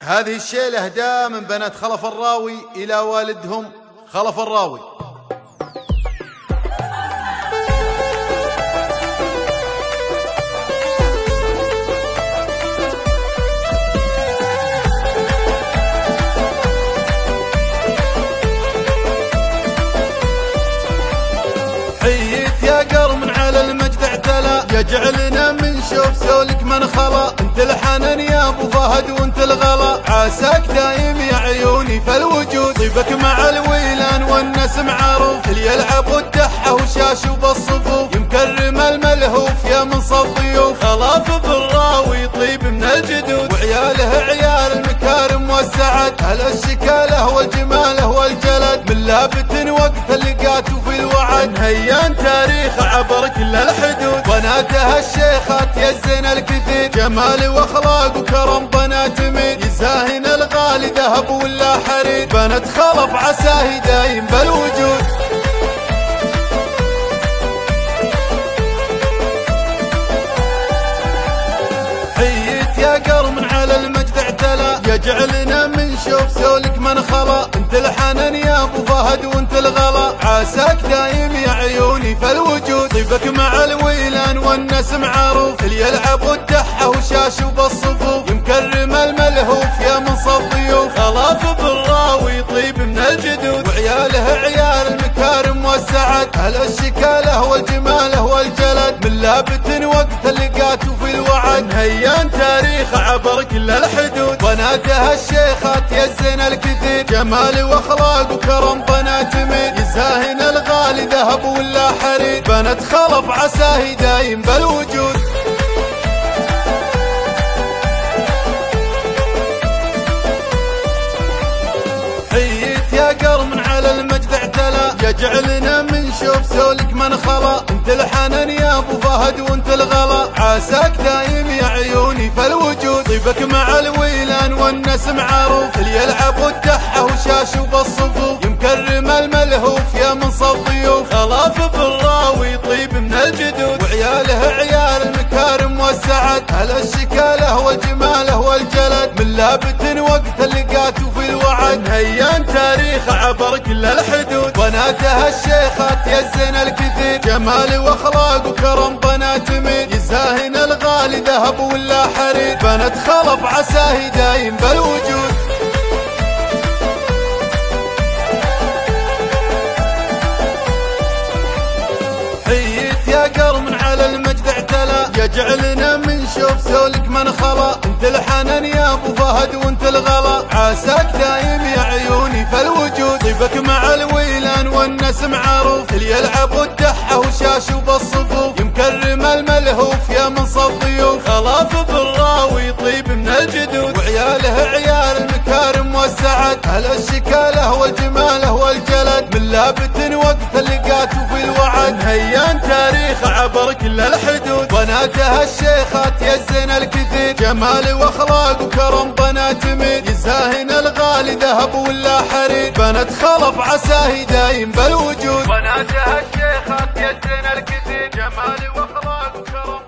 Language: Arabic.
هذه الشيلة اهداء من بنات خلف الراوي إلى والدهم خلف الراوي. حييت يا قرم على المجد اعتلى، يجعلنا من شوف سولك من خلا. انت الحنان يا ابو فهد وانت الغلا، عساك دايم يا عيوني فالوجود. طيبك مع الويلان والناس معروف، اللي يلعب والدحه وشاش وبالصفوف. يمكرم الملهوف يا منصب ضيوف، خلاف بالراوي طيب من الجدود. وعياله عيال المكارم والسعد، اهل الشكاله والجماله والجلد. من لابت وقت اللقات وفي الوعد، هيان تاريخ عبر كل الحدود. بناتها الشيخات يزن الكثير، جمال واخلاق وكرم بنات مين. يزاهن الغالي ذهب ولا حرير، بنت خلف عساه دايم بالوجود. حييت يا قرم على المجد اعتلى، يجعلنا من شوف سولك من خلا. انت الحنان يا ابو فهد وانت الغلا، عساك دايم يا عيوني فالوجود. طيبك مع الويلان والناس معروف، اللي يلعب والدحه وشاش وبالصفوف. يمكرم الملهوف يا منصب ضيوف، خلاف بالراوي طيب من الجدود. وعياله عيال المكارم والسعد، اهل الشكاله والجماله والجلد. من لابت وقت اللقات وفي الوعد، هيان تاريخ عبر كل الحدود. بناتها الشيخات يزن الكثير، جمال واخلاق وكرم بنات مين. يزاهن الغالي ذهب ولا حرير، بنت خلف عساه دايم بالوجود. حييت يا قرم على المجد اعتلى، يجعلنا من شوف سولك من خلا. انت الحنان يا ابو فهد وانت الغلا، عساك دايم يا عيوني فالوجود. طيبك مع الويلان والناس معروف، اللي يلعب والدحه وشاش وبالصفوف. يمكرم الملهوف يا منصب ضيوف، خلاف بالراوي طيب من الجدود. وعياله عيال المكارم والسعد، اهل الشكاله والجماله والجلد. من لابت وقت اللقات وفي الوعد، هيان تاريخ عبر كل الحدود. بناتها الشيخات يزن الكثير، جمال واخلاق وكرم بنات مين. يزاهن الغالي ذهب ولا حرير، بنت خلف عساه دايم بالوجود. حييت يا قرم على المجد اعتلى، يجعلنا من شوف سولك من خلا. انت الحنان يا ابو فهد وانت الغلا، عساك دايم يا عيوني فالوجود. طيبك مع الويلان والناس معروف، اللي يلعب والدحه وشاش وبالصفوف. يمكرم الملهوف يا منصب ضيوف، خلاف بالراوي طيب من الجدود. وعياله عيال المكارم والسعد، اهل الشكاله والجماله والجلد. من لابت وقت اللقات وفي الوعد، هيان تاريخ عبر كل الحدود. بناتها الشيخات يزن الكثير، جمال واخلاق وكرم بنات مين. يزاهن الغالي ذهب ولا حرير، بنت خلف عساه دايم بالوجود. بناتها الشيخات يزن الكثير، جمال واخلاق وكرم